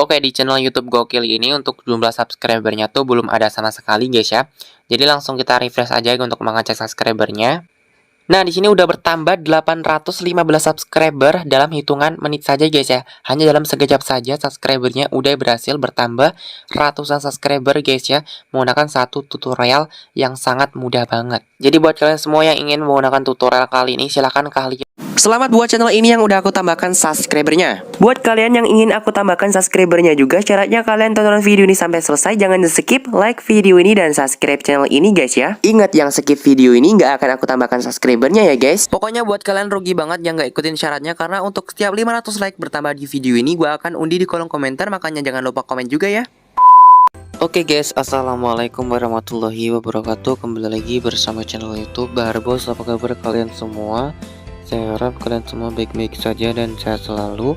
Oke, di channel YouTube Gokil ini untuk jumlah subscribernya tuh belum ada sama sekali guys ya. Jadi langsung kita refresh aja untuk mengecek subscribernya. Nah, di sini udah bertambah 815 subscriber dalam hitungan menit saja guys ya. Hanya dalam sekejap saja subscribernya udah berhasil bertambah ratusan subscriber guys ya. Menggunakan satu tutorial yang sangat mudah banget. Jadi buat kalian semua yang ingin menggunakan tutorial kali ini, silahkan kalian. Selamat buat channel ini yang udah aku tambahkan subscribernya. Buat kalian yang ingin aku tambahkan subscribernya juga, syaratnya kalian tonton video ini sampai selesai. Jangan di skip, like video ini dan subscribe channel ini guys ya. Ingat, yang skip video ini nggak akan aku tambahkan subscribernya ya guys. Pokoknya buat kalian rugi banget yang nggak ikutin syaratnya, karena untuk setiap 500 like bertambah di video ini, gua akan undi di kolom komentar. Makanya jangan lupa komen juga ya. Oke guys, assalamualaikum warahmatullahi wabarakatuh. Kembali lagi bersama channel YouTube Barbos. Apa kabar kalian semua? Saya harap kalian semua baik-baik saja dan sehat selalu.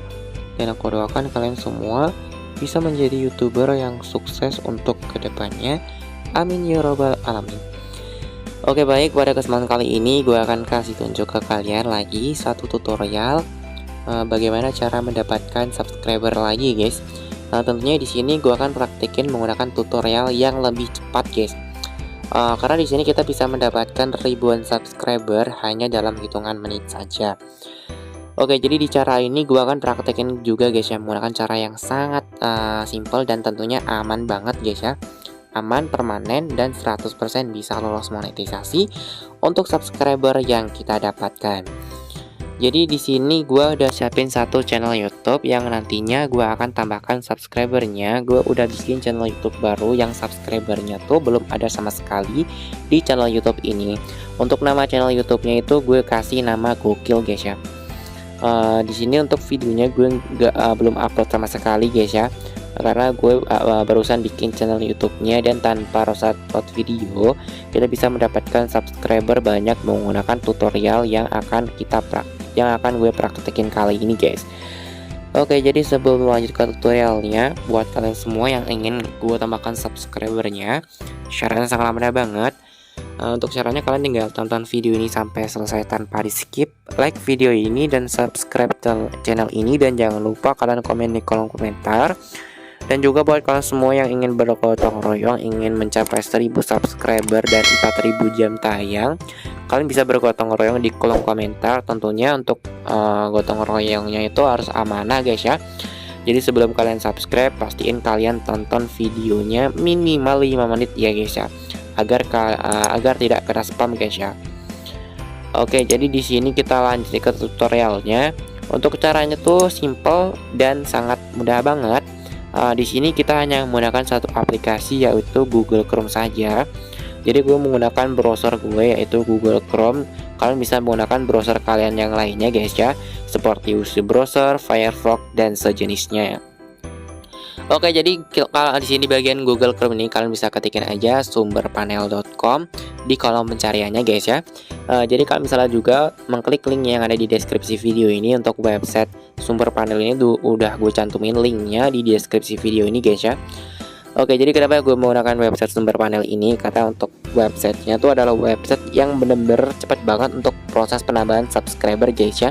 Dan aku doakan kalian semua bisa menjadi YouTuber yang sukses untuk kedepannya. Amin ya robbal alamin. Oke baik, pada kesempatan kali ini gue akan kasih tunjuk ke kalian lagi satu tutorial bagaimana cara mendapatkan subscriber lagi guys. Nah tentunya di sini gue akan praktekin menggunakan tutorial yang lebih cepat guys. Karena di sini kita bisa mendapatkan ribuan subscriber hanya dalam hitungan menit saja. Oke, jadi di cara ini gue akan praktekin juga guys ya, menggunakan cara yang sangat simple dan tentunya aman banget guys ya. Aman, permanen, dan 100% bisa lolos monetisasi untuk subscriber yang kita dapatkan. Jadi di sini gue udah siapin satu channel YouTube yang nantinya gue akan tambahkan subscribernya. Gue udah bikin channel YouTube baru yang subscribernya tuh belum ada sama sekali di channel YouTube ini. Untuk nama channel YouTube-nya itu gue kasih nama Gokil guys ya. Di sini untuk videonya gue belum upload sama sekali guys ya. Karena gue barusan bikin channel YouTube-nya, dan tanpa harus upload video kita bisa mendapatkan subscriber banyak menggunakan tutorial yang akan gue praktekin kali ini guys. Oke, jadi sebelum lanjut ke tutorialnya, buat kalian semua yang ingin gue tambahkan subscribernya, syaratnya sangat mudah banget. Untuk syaratnya kalian tinggal tonton video ini sampai selesai tanpa di skip, like video ini dan subscribe channel ini, dan jangan lupa kalian komen di kolom komentar. Dan juga buat kalian semua yang ingin bergotong royong, ingin mencapai 1000 subscriber dan 4000 jam tayang, kalian bisa bergotong royong di kolom komentar. Tentunya untuk gotong royongnya itu harus amanah guys ya. Jadi sebelum kalian subscribe, pastiin kalian tonton videonya minimal 5 menit ya guys ya, agar tidak kena spam guys ya. Oke, jadi di sini kita lanjut ke tutorialnya. Untuk caranya tuh simple dan sangat mudah banget. Di sini kita hanya menggunakan satu aplikasi, yaitu Google Chrome saja. Jadi gue menggunakan browser gue yaitu Google Chrome. Kalian bisa menggunakan browser kalian yang lainnya guys ya, seperti UC Browser, Firefox dan sejenisnya. Oke, jadi kalau di sini bagian Google Chrome ini kalian bisa ketikin aja sumberpanel.com di kolom pencariannya guys ya. Jadi kalian bisa juga mengklik link yang ada di deskripsi video ini. Untuk website sumber panel ini udah gue cantumin linknya di deskripsi video ini guys ya. Oke, jadi kenapa gue menggunakan website sumber panel ini? Karena untuk websitenya tuh adalah website yang bener-bener cepat banget untuk proses penambahan subscriber guys ya.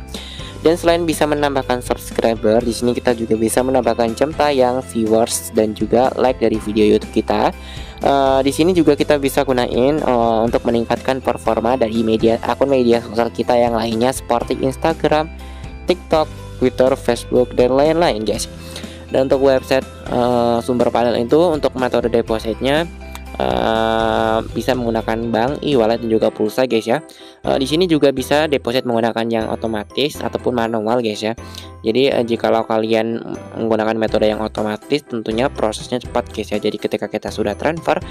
Dan selain bisa menambahkan subscriber, di sini kita juga bisa menambahkan jam tayang, viewers, dan juga like dari video YouTube kita. Di sini juga kita bisa gunain untuk meningkatkan performa dari akun media sosial kita yang lainnya seperti Instagram, TikTok, Twitter, Facebook, dan lain-lain guys. Dan untuk website sumber panel itu untuk metode depositnya bisa menggunakan bank, e-wallet, dan juga pulsa guys ya. Di sini juga bisa deposit menggunakan yang otomatis ataupun manual guys ya. Jadi jikalau kalian menggunakan metode yang otomatis, tentunya prosesnya cepat guys ya. Jadi ketika kita sudah transfer,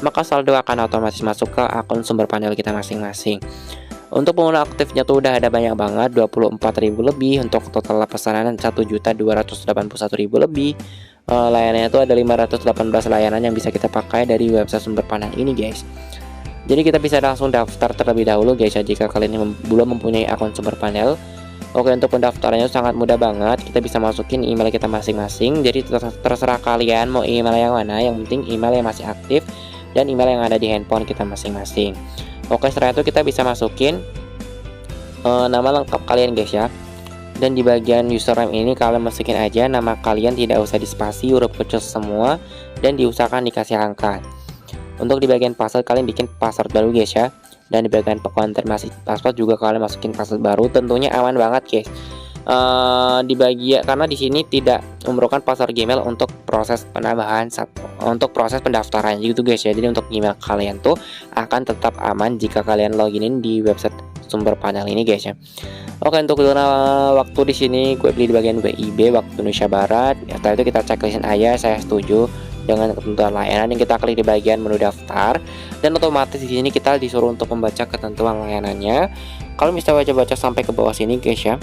maka saldo akan otomatis masuk ke akun sumber panel kita masing-masing. Untuk pengguna aktifnya tuh udah ada banyak banget, 24.000 lebih. Untuk total pesanan 1.281.000 lebih. Layanannya itu ada 518 layanan yang bisa kita pakai dari website sumber panel ini guys. Jadi kita bisa langsung daftar terlebih dahulu guys ya, jika kalian belum mempunyai akun sumber panel. Oke, untuk pendaftarannya sangat mudah banget. Kita bisa masukin email kita masing-masing. Jadi terserah kalian mau email yang mana, yang penting email yang masih aktif dan email yang ada di handphone kita masing-masing. Oke, setelah itu kita bisa masukin nama lengkap kalian guys ya. Dan di bagian username ini kalian masukin aja nama kalian, tidak usah dispasi, huruf kecil semua, dan diusahakan dikasih angka. Untuk di bagian password kalian bikin password baru guys ya. Dan di bagian konfirmasi password juga kalian masukin password baru, tentunya aman banget guys. Di bagian karena di sini tidak memerlukan password Gmail untuk proses penambahan untuk proses pendaftaran gitu guys ya. Jadi untuk Gmail kalian tuh akan tetap aman jika kalian loginin di website sumber panel ini guys ya. Oke, untuk zona waktu di sini gue beli di bagian WIB waktu Indonesia Barat. Ya, setelah itu kita checklistin aja saya setuju dengan ketentuan layanan, yang kita klik di bagian menu daftar, dan otomatis di sini kita disuruh untuk membaca ketentuan layanannya. Kalian bisa baca-baca sampai ke bawah sini guys ya,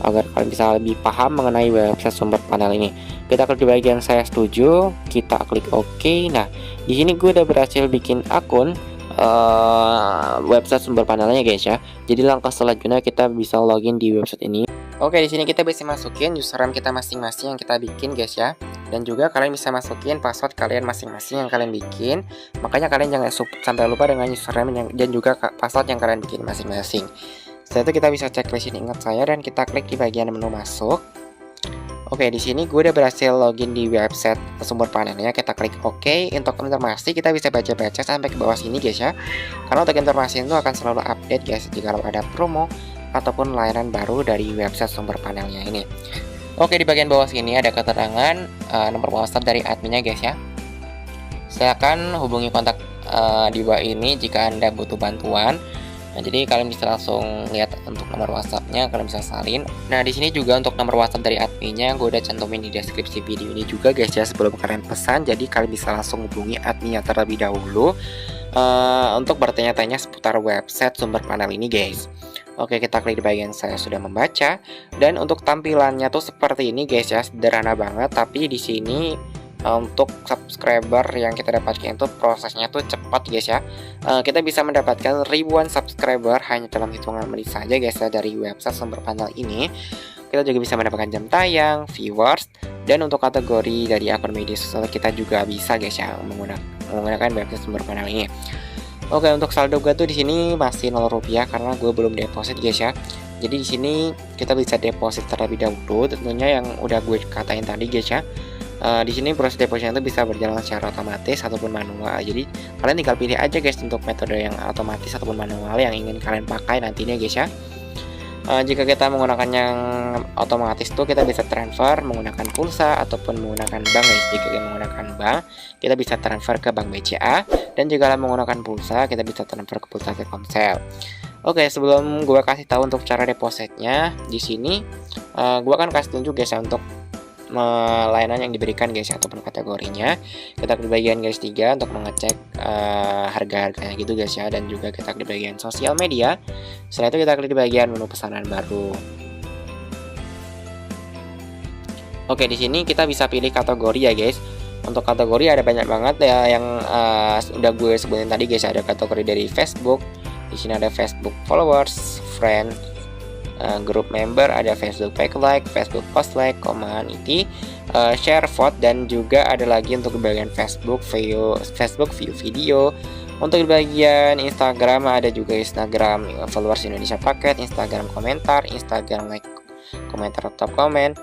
agar kalian bisa lebih paham mengenai website sumber panel ini. Kita klik di bagian saya setuju, kita klik OK. Nah, di sini gue udah berhasil bikin akun website sumber panelnya guys ya. Jadi langkah selanjutnya kita bisa login di website ini. Oke, di sini kita bisa masukin username kita masing-masing yang kita bikin guys ya. Dan juga kalian bisa masukin password kalian masing-masing yang kalian bikin. Makanya kalian jangan sampai lupa dengan username dan juga password yang kalian bikin masing-masing. Setelah itu kita bisa checklistin ingat saya dan kita klik di bagian menu masuk. Oke, di sini gue udah berhasil login di website sumber panelnya. Kita klik OK. Untuk informasi kita bisa baca-baca sampai ke bawah sini guys ya. Karena untuk informasi itu akan selalu update guys jika ada promo ataupun layanan baru dari website sumber panelnya ini. Oke, di bagian bawah sini ada keterangan nomor WhatsApp dari adminnya guys ya. Silakan hubungi kontak di bawah ini jika Anda butuh bantuan. Nah, jadi kalian bisa langsung lihat untuk nomor WhatsApp-nya, kalian bisa salin. Nah, di sini juga untuk nomor WhatsApp dari adminnya gue udah cantumin di deskripsi video ini juga guys ya, sebelum kalian pesan. Jadi kalian bisa langsung hubungi adminnya terlebih dahulu untuk bertanya-tanya seputar website sumber panel ini guys. Oke, kita klik di bagian saya sudah membaca, dan untuk tampilannya tuh seperti ini guys ya, sederhana banget. Tapi di sini untuk subscriber yang kita dapatkan itu prosesnya tuh cepat guys ya. Kita bisa mendapatkan ribuan subscriber hanya dalam hitungan menit saja guys ya dari website sumber panel ini. Kita juga bisa mendapatkan jam tayang, viewers, dan untuk kategori dari akun media sosial kita juga bisa guys ya menggunakan website sumber panel ini. Oke, untuk saldo gue tuh di sini masih 0 rupiah karena gue belum deposit guys ya. Jadi di sini kita bisa deposit terlebih dahulu, tentunya yang udah gue katain tadi guys ya. Di sini proses depositnya itu bisa berjalan secara otomatis ataupun manual. Jadi kalian tinggal pilih aja guys untuk metode yang otomatis ataupun manual yang ingin kalian pakai nantinya guys ya. Jika kita menggunakan yang otomatis tuh kita bisa transfer menggunakan pulsa ataupun menggunakan bank guys. Jika kita menggunakan bank, kita bisa transfer ke bank BCA, dan jika menggunakan pulsa kita bisa transfer ke pulsa Telkomsel. Oke, sebelum gue kasih tahu untuk cara depositnya, di sini gue akan kasih tunjuk guys ya untuk layanan yang diberikan guys ataupun kategorinya. Kita klik di bagian garis 3 untuk mengecek harga-harganya gitu guys ya, dan juga kita klik di bagian sosial media. Setelah itu kita klik di bagian menu pesanan baru. Oke, di sini kita bisa pilih kategori ya guys. Untuk kategori ada banyak banget ya yang udah gue sebutin tadi guys. Ada kategori dari Facebook. Di sini ada Facebook followers, friend, grup member, ada Facebook page like, Facebook post like, community, share, vote, dan juga ada lagi untuk bagian Facebook view video. Untuk di bagian Instagram ada juga Instagram followers Indonesia paket, Instagram komentar, Instagram like, komentar, top komen.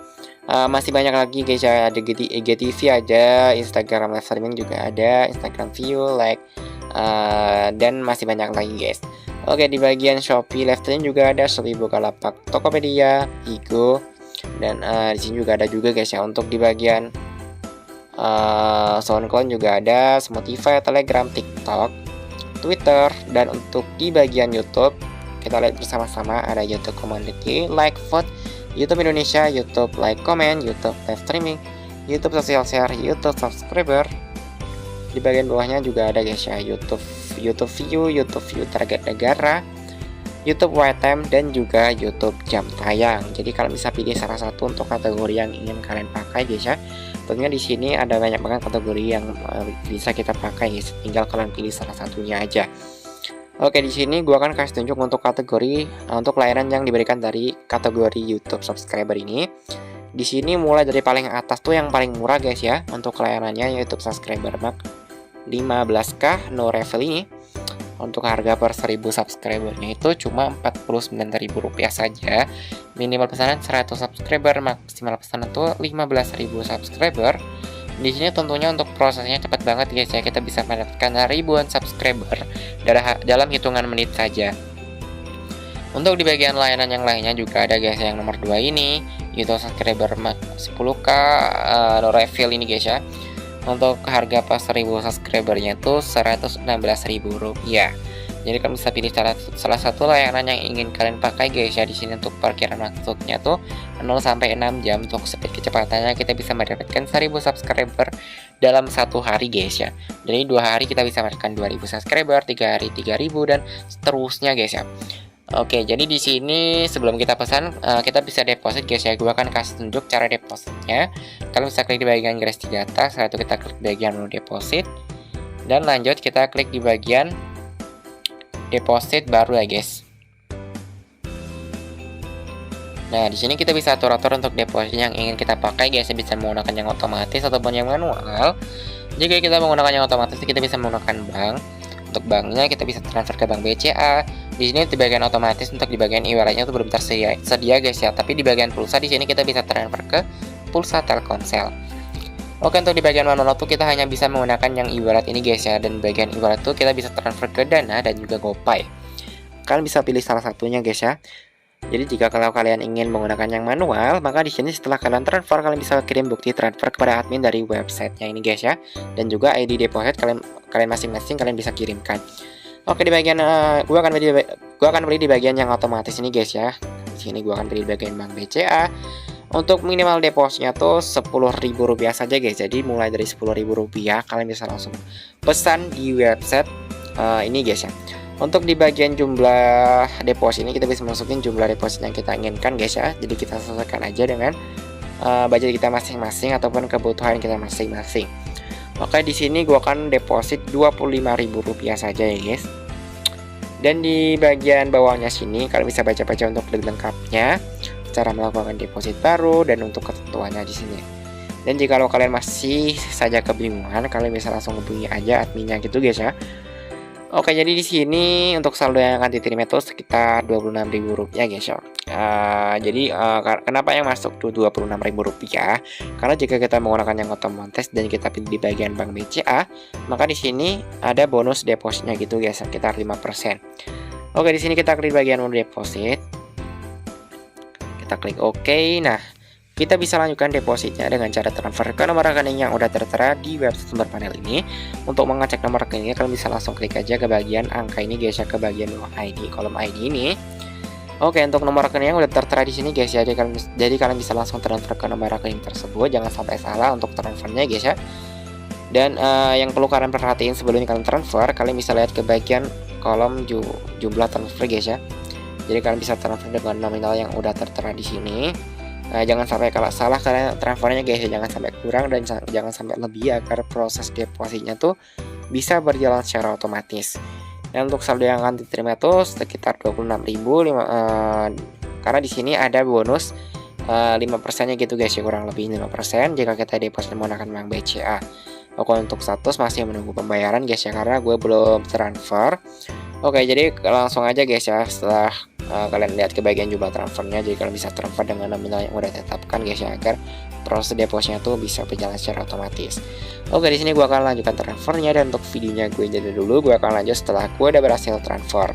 Masih banyak lagi guys ya, ada IGTV, ada Instagram live streaming juga ada, Instagram view, like, dan masih banyak lagi guys. Oke, di bagian Shopee live stream juga ada, Shopee Bukalapak, Tokopedia, Bigo, dan di sini juga ada juga guys ya. Untuk di bagian SoundCloud juga ada, Spotify, Telegram, TikTok, Twitter, dan untuk di bagian YouTube kita lihat bersama-sama ada YouTube Community, like, vote, YouTube Indonesia, YouTube like, comment, YouTube live streaming, YouTube social share, YouTube subscriber. Di bagian bawahnya juga ada guys ya, YouTube view, YouTube view target negara, YouTube white time, dan juga YouTube jam tayang. Jadi kalian bisa pilih salah satu untuk kategori yang ingin kalian pakai guys ya. Tentunya di sini ada banyak banget kategori yang bisa kita pakai guys. Tinggal kalian pilih salah satunya aja. Oke, di sini gua akan kasih tunjuk untuk kategori untuk layanan yang diberikan dari kategori YouTube subscriber ini. Di sini mulai dari paling atas tuh yang paling murah guys ya untuk layanannya, YouTube subscriber Max 15k no refill ini. untuk harga per 1000 subscribernya itu cuma Rp49.000 saja. Minimal pesanan 100 subscriber, maksimal pesanan tuh 15.000 subscriber. Di sini tentunya untuk prosesnya cepat banget guys ya, kita bisa mendapatkan ribuan subscriber dalam hitungan menit saja. Untuk di bagian layanan yang lainnya juga ada guys, yang nomor 2 ini itu subscriber 10k refill ini guys ya. Untuk harga pas 1000 subscribernya tuh Rp116.000. Jadi kalian bisa pilih salah satu layanan yang ingin kalian pakai guys ya. Di sini untuk parkiran waktunya tuh 0 sampai 6 jam. Untuk speed kecepatannya kita bisa mendapatkan 1000 subscriber dalam 1 hari guys ya. Jadi 2 hari kita bisa mendapatkan 2000 subscriber, 3 hari 3000 dan seterusnya guys ya. Oke, jadi di sini sebelum kita pesan kita bisa deposit guys ya. Gua akan kasih tunjuk cara depositnya. Kalian bisa klik di bagian garis 3 atas, setelah itu kita klik di bagian menu deposit dan lanjut kita klik di bagian deposit baru ya guys. Nah, di sini kita bisa atur-atur untuk deposit yang ingin kita pakai guys. Bisa menggunakan yang otomatis ataupun yang manual. Jika kita menggunakan yang otomatis, kita bisa menggunakan bank. Untuk banknya kita bisa transfer ke bank BCA. Di sini di bagian otomatis, untuk di bagian e-walletnya itu belum tersedia guys ya. Tapi di bagian pulsa di sini kita bisa transfer ke pulsa Telkomsel. Oke, untuk di bagian manual tuh kita hanya bisa menggunakan yang e-wallet ini guys ya. Dan bagian e-wallet tuh kita bisa transfer ke Dana dan juga GoPay. Kalian bisa pilih salah satunya guys ya. Jadi jika kalau kalian ingin menggunakan yang manual, maka di sini setelah kalian transfer, kalian bisa kirim bukti transfer kepada admin dari websitenya ini guys ya. Dan juga ID deposit kalian masing-masing kalian bisa kirimkan. Oke, di bagian gua akan beli di bagian yang otomatis ini guys ya. Di sini gua akan beli di bagian bank BCA. Untuk minimal depositnya tuh Rp10.000 saja guys. Jadi mulai dari Rp10.000 kalian bisa langsung pesan di website ini guys ya. Untuk di bagian jumlah deposit ini kita bisa masukin jumlah deposit yang kita inginkan guys ya. Jadi kita sesuaikan aja dengan budget kita masing-masing ataupun kebutuhan kita masing-masing. Oke, di sini gua akan deposit Rp25.000 saja ya guys. Dan di bagian bawahnya sini kalian bisa baca-baca untuk lengkapnya, cara melakukan deposit baru dan untuk ketentuannya di sini. Dan jika kalian masih saja kebingungan, kalian bisa langsung hubungi aja adminnya gitu guys ya. Oke, jadi di sini untuk saldo yang akan diterima itu sekitar Rp26.000 guys ya. Kenapa yang masuk tuh Rp26.000? Karena jika kita menggunakan yang otomatis dan kita pilih di bagian bank BCA, maka di sini ada bonus depositnya gitu guys, sekitar 5%. Oke, di sini kita klik bagian menu deposit. Kita klik OK. Nah, kita bisa lanjutkan depositnya dengan cara transfer ke nomor rekening yang udah tertera di website sumber panel ini. Untuk mengecek nomor rekeningnya, kalian bisa langsung klik aja ke bagian angka ini guys ya, ke bagian ID, kolom ID ini. Oke, untuk nomor rekening yang udah tertera di sini guys ya, jadi kalian bisa langsung transfer ke nomor rekening tersebut. Jangan sampai salah untuk transfernya guys ya. Dan yang perlu kalian perhatiin sebelum kalian transfer, kalian bisa lihat ke bagian kolom jumlah transfer guys ya. Jadi kalian bisa transfer dengan nominal yang udah tertera di sini. Nah, jangan sampai kalau salah karena transfernya guys ya, jangan sampai kurang dan jangan sampai lebih agar proses depositnya tuh bisa berjalan secara otomatis. Dan untuk saldo yang akan diterima tuh sekitar 26.000 karena di sini ada bonus 5%-nya gitu guys ya, kurang lebih 5% jika kita deposit menggunakan bank BCA. Oke, untuk status masih menunggu pembayaran guys ya, karena gue belum transfer. Oke, jadi langsung aja guys ya, setelah kalian lihat ke bagian jumlah transfernya, jadi kalian bisa transfer dengan nominal yang udah ditetapkan guys ya, agar proses depositnya tuh bisa berjalan secara otomatis. Oke, di sini gue akan lanjutkan transfernya, dan untuk videonya gue jadi dulu, gue akan lanjut setelah gue udah berhasil transfer.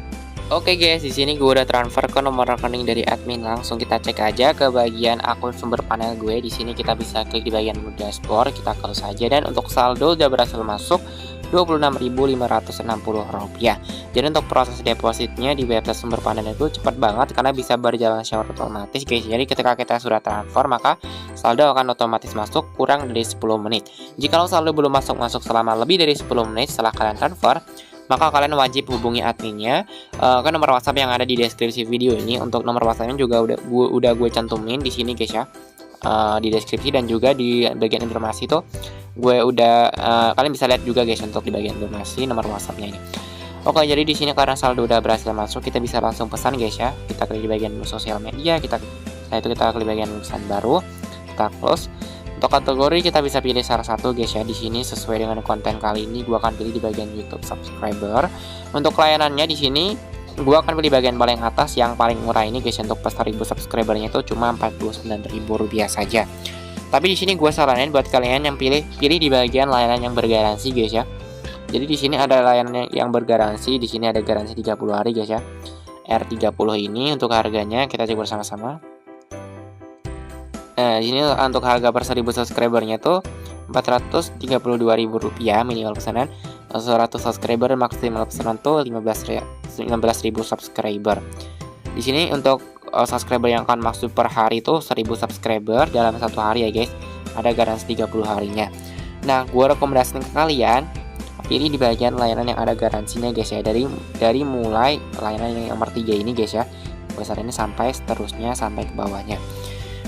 Oke guys, di sini gue udah transfer ke nomor rekening dari admin. Langsung kita cek aja ke bagian akun sumber panel gue. Di sini kita bisa klik di bagian menu dashboard, kita close saja, dan untuk saldo udah berhasil masuk Rp26.560. Jadi untuk proses depositnya di website sumber panel itu cepat banget karena bisa berjalan secara otomatis guys. Jadi ketika kita sudah transfer, maka saldo akan otomatis masuk kurang dari 10 menit. Jika saldo belum masuk selama lebih dari 10 menit setelah kalian transfer, maka kalian wajib hubungi adminnya ke nomor WhatsApp yang ada di deskripsi video ini. Untuk nomor WhatsAppnya juga udah gue cantumin di sini guys ya, di deskripsi, dan juga di bagian informasi tuh gue udah kalian bisa lihat juga guys untuk di bagian informasi nomor WhatsAppnya ini. Oke, jadi di sini karena saldo udah berhasil masuk, kita bisa langsung pesan guys ya. Kita klik di bagian sosial media, setelah itu kita klik bagian pesan baru, kita close. Untuk kategori kita bisa pilih salah satu guys ya. Di sini sesuai dengan konten kali ini gua akan pilih di bagian YouTube subscriber. Untuk layanannya di sini gua akan pilih bagian paling atas yang paling murah ini guys. Untuk per 1000 subscribernya itu cuma Rp49.000 saja. Tapi di sini gua saranin buat kalian yang pilih di bagian layanan yang bergaransi guys ya. Jadi di sini ada layanan yang bergaransi, di sini ada garansi 30 hari guys ya. R30 ini untuk harganya kita cek bersama-sama. Nah, di sini untuk harga per 1000 subscribernya tuh Rp432.000 minimal pesanan. 100 subscriber maksimal pesanan tuh 15.000 subscriber. Di sini untuk subscriber yang akan masuk per hari tuh 1000 subscriber dalam satu hari ya guys. Ada garansi 30 harinya. Nah, gue rekomendasikan ke kalian pilih di bagian layanan yang ada garansinya guys ya. Dari mulai layanan yang nomor 3 ini guys ya. Gue saranin sampai seterusnya sampai ke bawahnya.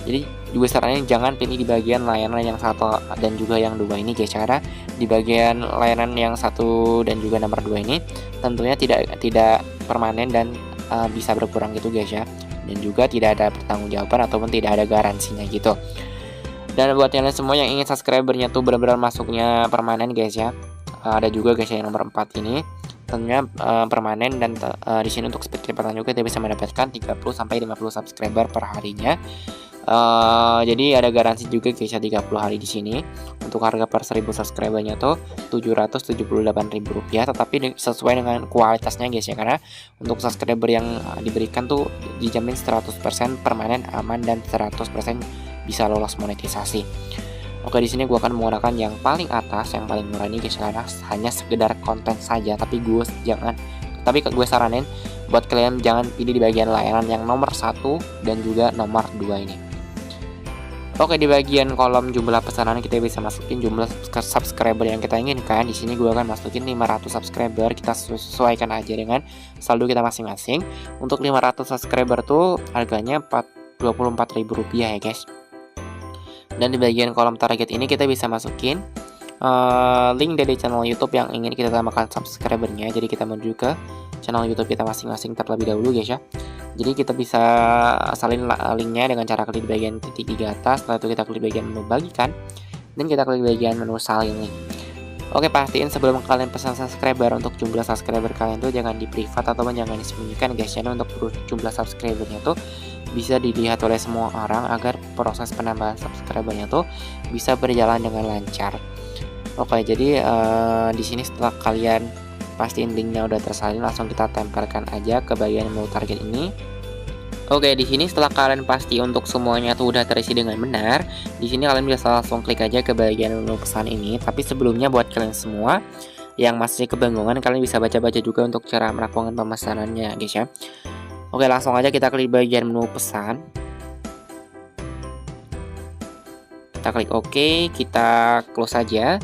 Jadi juga saranin jangan pilih di bagian layanan yang 1 dan juga yang 2 ini guys. Karena di bagian layanan yang 1 dan juga nomor 2 ini tentunya tidak permanen dan bisa berkurang gitu guys ya. Dan juga tidak ada pertanggungjawaban ataupun tidak ada garansinya gitu. Dan buat kalian semua yang ingin subscribernya tuh benar-benar masuknya permanen guys ya. Ada juga guys yang nomor 4 ini tentunya permanen dan di sini untuk speed kecepatan juga kita bisa mendapatkan 30 sampai 50 subscriber per harinya. Jadi ada garansi juga guys ya 30 hari di sini. Untuk harga per 1000 subscribernya tuh Rp778.000, tetapi sesuai dengan kualitasnya guys ya. Karena untuk subscriber yang diberikan tuh dijamin 100% permanen, aman dan 100% bisa lolos monetisasi. Oke, di sini gua akan menggunakan yang paling atas, yang paling murah ini guys karena hanya sekedar konten saja, tapi gue saranin buat kalian jangan pilih di bagian layanan yang nomor 1 dan juga nomor 2 ini. Oke, di bagian kolom jumlah pesanan kita bisa masukin jumlah subscriber yang kita inginkan. Di sini gue akan masukin 500 subscriber. Kita sesuaikan aja dengan saldo kita masing-masing. Untuk 500 subscriber tuh harganya Rp24.000 ya guys. Dan di bagian kolom target ini kita bisa masukin link dari channel YouTube yang ingin kita tambahkan subscribernya. Jadi kita menuju ke channel YouTube kita masing-masing terlebih dahulu guys ya. Jadi kita bisa salin linknya dengan cara klik di bagian titik 3 atas. Setelah itu kita klik bagian menu bagikan dan kita klik bagian menu salin link. Oke, pastiin sebelum kalian pesan subscriber untuk jumlah subscriber kalian tuh jangan di privat ataupun jangan disembunyikan guys ya. Untuk jumlah subscribernya tuh bisa dilihat oleh semua orang agar proses penambahan subscribernya tuh bisa berjalan dengan lancar. Oke, jadi di sini setelah kalian pastiin linknya udah tersalin, langsung kita tempelkan aja ke bagian menu target ini. Oke, di sini setelah kalian pasti untuk semuanya tuh udah terisi dengan benar, di sini kalian bisa langsung klik aja ke bagian menu pesan ini. Tapi sebelumnya buat kalian semua yang masih kebingungan, kalian bisa baca-baca juga untuk cara melakukan pemesanannya guys ya. Oke, langsung aja kita klik bagian menu pesan. Kita klik OK, kita close saja.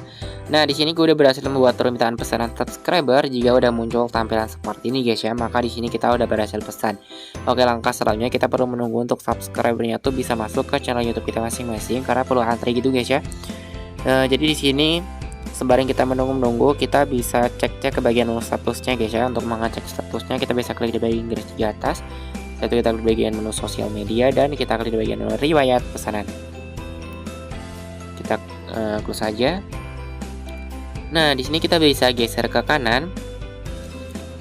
Nah, di sini gue udah berhasil membuat permintaan pesanan subscriber. Jika udah muncul tampilan seperti ini guys ya, maka di sini kita udah berhasil pesan. Oke, langkah selanjutnya kita perlu menunggu untuk subscribernya tuh bisa masuk ke channel YouTube kita masing-masing karena perlu antri gitu guys ya. Jadi di sini sembari kita menunggu, kita bisa cek ke bagian menu statusnya guys ya. Untuk mengecek statusnya kita bisa klik di bagian garis di atas. Setelah itu kita klik bagian menu sosial media dan kita klik di bagian menu riwayat pesanan. Kita close saja. Nah, di sini kita bisa geser ke kanan.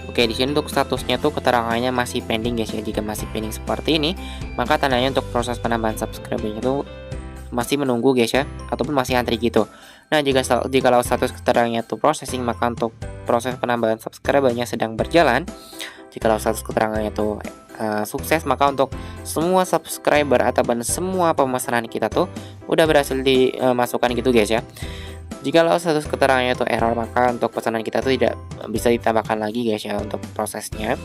Oke, di sini untuk statusnya tuh keterangannya masih pending guys ya. Jika masih pending seperti ini, maka tandanya untuk proses penambahan subscribernya tuh masih menunggu guys ya, ataupun masih antri gitu. Nah, jika status keterangannya tuh processing, maka untuk proses penambahan subscribernya sedang berjalan. Jika status keterangannya tuh sukses, maka untuk semua subscriber ataupun semua pemesanan kita tuh udah berhasil dimasukkan gitu guys ya. Jika status keterangannya itu error, maka untuk pesanan kita tuh tidak bisa ditambahkan lagi guys ya untuk prosesnya.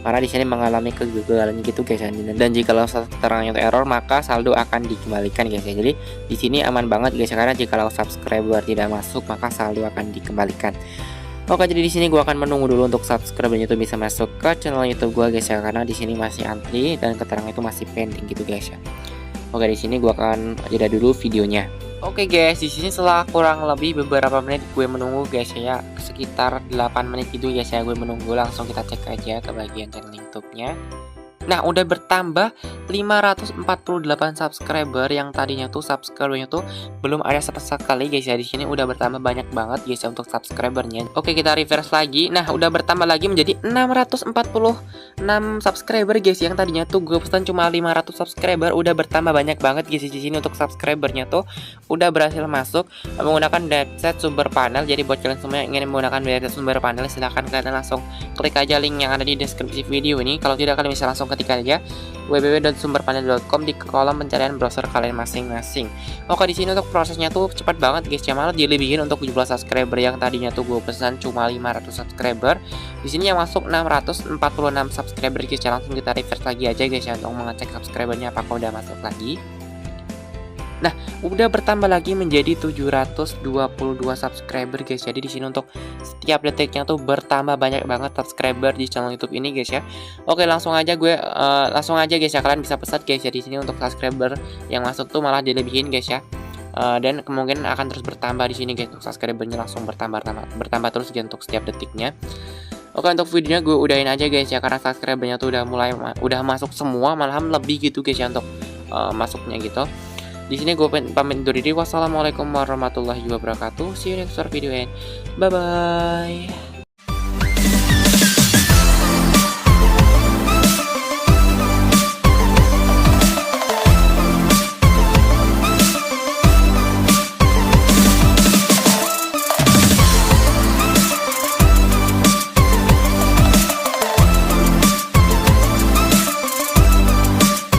Karena di sini mengalami kegagalan gitu guys ya. Dan jika status keterangannya itu error, maka saldo akan dikembalikan guys ya. Jadi di sini aman banget guys ya, karena jika subscriber tidak masuk, maka saldo akan dikembalikan. Oke, jadi di sini gua akan menunggu dulu untuk subscribernya itu bisa masuk ke channel YouTube gua guys ya, karena di sini masih antri dan keterangan itu masih pending gitu guys ya. Oke, di sini gua akan jeda dulu videonya. Oke guys, di sini setelah kurang lebih beberapa menit gue menunggu guys ya, sekitar 8 menit gitu guys ya gue menunggu. Langsung kita cek aja ke bagian channel YouTube-nya. Nah, udah bertambah 548 subscriber, yang tadinya tuh subscribernya tuh belum ada sama sekali guys ya. Di sini udah bertambah banyak banget guys ya untuk subscribernya. Oke, kita reverse lagi. Nah, udah bertambah lagi menjadi 646 subscriber guys. Yang tadinya tuh gue pesan cuma 500 subscriber, udah bertambah banyak banget guys di sini untuk subscribernya tuh udah berhasil masuk menggunakan Deadset sumber panel. Jadi buat kalian semua yang ingin menggunakan Deadset sumber panel, silahkan kalian langsung klik aja link yang ada di deskripsi video ini. Kalau tidak, kalian bisa langsung ketik aja www.sumberpanel.com di kolom pencarian browser kalian masing-masing. Oke, di sini untuk prosesnya tuh cepat banget guys ya, malah dilebihin untuk 17 subscriber yang tadinya tuh gue pesan cuma 500 subscriber. Di sini yang masuk 646 subscriber guys ya. Langsung kita refresh lagi aja guys ya untuk mengecek subscribernya apakah udah masuk lagi. Nah, udah bertambah lagi menjadi 722 subscriber guys. Jadi di sini untuk setiap detiknya tuh bertambah banyak banget subscriber di channel YouTube ini guys ya. Oke, langsung aja guys ya, kalian bisa pesan guys ya. Di sini untuk subscriber yang masuk tuh malah dilebihin guys ya. Dan kemungkinan akan terus bertambah di sini guys, untuk subscribernya langsung bertambah terus guys untuk setiap detiknya. Oke, untuk videonya gue udahin aja guys ya, karena subscribernya tuh udah masuk semua, malahan lebih gitu guys ya untuk masuknya gitu. Di sini gue pamit undur diri. Wassalamualaikum warahmatullahi wabarakatuh. See you next video and bye bye.